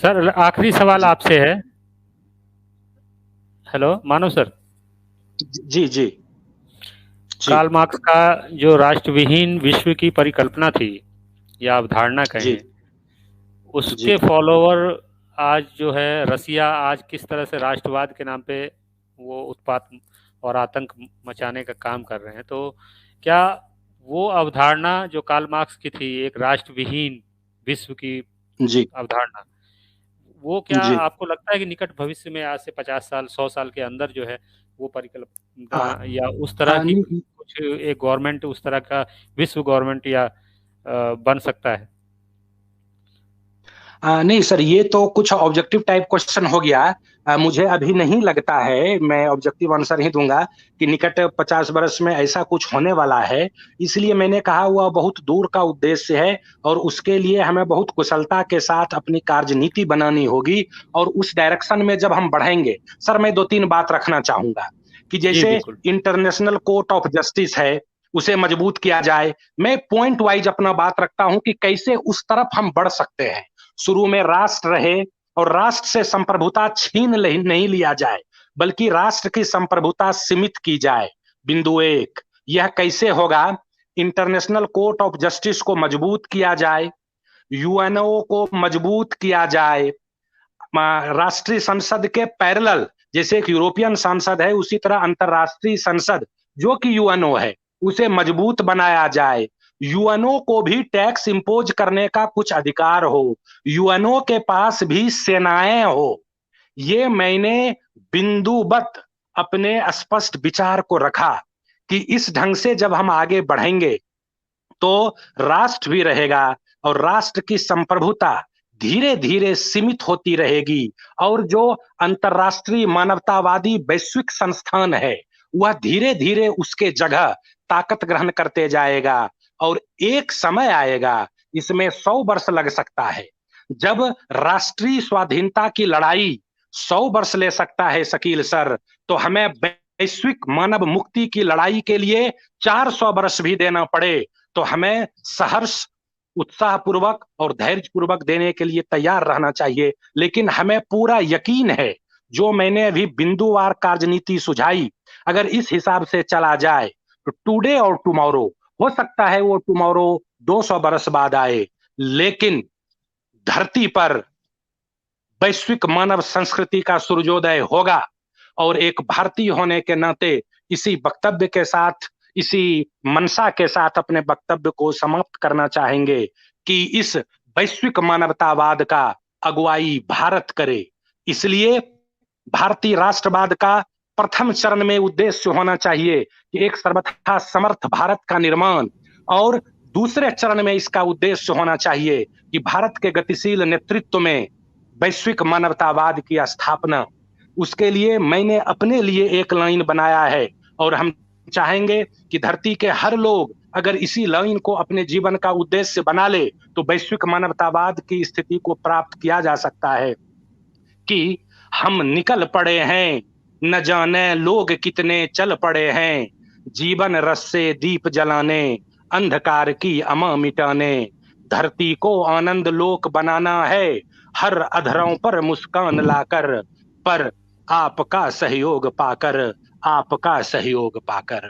Sir आखिरी सवाल जी आपसे है। हेलो मानव सर। जी जी जी कार्ल मार्क्स का जो राष्ट्रविहीन विश्व की परिकल्पना थी या अवधारणा जी कहें, जी उसके फॉलोवर आज जो है रसिया आज किस तरह से राष्ट्रवाद के नाम पे वो उत्पात और आतंक मचाने का काम कर रहे हैं, तो क्या वो अवधारणा जो कार्ल मार्क्स की थी, एक राष्ट्रविहीन विश्व की जी अवधारणा, वो क्या जी आपको लगता है कि निकट भविष्य में आज से 50 साल 100 साल के अंदर जो है वो आ, परिकल्पना या उस तरह की नहीं, कुछ एक गवर्नमेंट उस तरह का विश्व गवर्नमेंट या बन सकता है? नहीं सर, ये तो कुछ ऑब्जेक्टिव टाइप क्वेश्चन हो गया। मुझे अभी नहीं लगता है, मैं ऑब्जेक्टिव आंसर ही दूंगा कि निकट 50 वर्ष में ऐसा कुछ होने वाला है। इसलिए मैंने कहा हुआ बहुत दूर का उद्देश्य है, और उसके लिए हमें बहुत कुशलता के साथ अपनी कार्यनीति बनानी होगी। और उस डायरेक्शन में जब हम बढ़ेंगे, सर मैं दो तीन बात रखना चाहूंगा कि जी जैसे बिल्कुल। इंटरनेशनल कोर्ट ऑफ जस्टिस है, उसे मजबूत किया जाए। मैं पॉइंट वाइज अपना बात रखता हूं कि कैसे उस तरफ हम बढ़ सकते हैं। शुरू में राष्ट्र रहे, और राष्ट्र से संप्रभुता छीन नहीं लिया जाए, बल्कि राष्ट्र की संप्रभुता सीमित की जाए। बिंदु एक, यह कैसे होगा? इंटरनेशनल कोर्ट ऑफ जस्टिस को मजबूत किया जाए, यूएनओ को मजबूत किया जाए, राष्ट्रीय संसद के पैरेलल, जैसे एक यूरोपियन संसद है उसी तरह अंतरराष्ट्रीय संसद जो कि यूएनओ है, उसे मजबूत बनाया जाए। यूएनओ को भी टैक्स इंपोज करने का कुछ अधिकार हो, यूएनओ के पास भी सेनाएं हो। ये मैंने बिंदुवत अपने स्पष्ट विचार को रखा कि इस ढंग से जब हम आगे बढ़ेंगे तो राष्ट्र भी रहेगा, और राष्ट्र की संप्रभुता धीरे धीरे सीमित होती रहेगी। और जो अंतरराष्ट्रीय मानवतावादी वैश्विक संस्थान है, वह धीरे धीरे उसके जगह ताकत ग्रहण करते जाएगा। और एक समय आएगा, इसमें 100 वर्ष लग सकता है, जब राष्ट्रीय स्वाधीनता की लड़ाई 100 वर्ष ले सकता है शकील सर, तो हमें वैश्विक मानव मुक्ति की लड़ाई के लिए 400 वर्ष भी देना पड़े, तो हमें सहर्ष उत्साह पूर्वक और धैर्य पूर्वक देने के लिए तैयार रहना चाहिए। लेकिन हमें पूरा यकीन है, जो मैंने अभी बिंदुवार कार्यनीति सुझाई, अगर इस हिसाब से चला जाए तो टुडे और टुमारो, हो सकता है वो टुमारो 200 बरस बाद आए, लेकिन धरती पर वैश्विक मानव संस्कृति का सूर्योदय होगा। और एक भारतीय होने के नाते इसी वक्तव्य के साथ, इसी मनसा के साथ अपने वक्तव्य को समाप्त करना चाहेंगे कि इस वैश्विक मानवतावाद का अगुवाई भारत करे। इसलिए भारतीय राष्ट्रवाद का प्रथम चरण में उद्देश्य होना चाहिए कि एक सर्वथा समर्थ भारत का निर्माण, और दूसरे चरण में इसका उद्देश्य होना चाहिए कि भारत के गतिशील नेतृत्व में वैश्विक मानवतावाद की स्थापना। उसके लिए मैंने अपने लिए एक लाइन बनाया है, और हम चाहेंगे कि धरती के हर लोग अगर इसी लाइन को अपने जीवन का उद्देश्य बना ले, तो वैश्विक मानवतावाद की स्थिति को प्राप्त किया जा सकता है कि हम निकल पड़े हैं, न जाने लोग कितने चल पड़े हैं, जीवन रस से दीप जलाने, अंधकार की अमा मिटाने, धरती को आनंद लोक बनाना है, हर अधरों पर मुस्कान लाकर, पर आपका सहयोग पाकर, आपका सहयोग पाकर।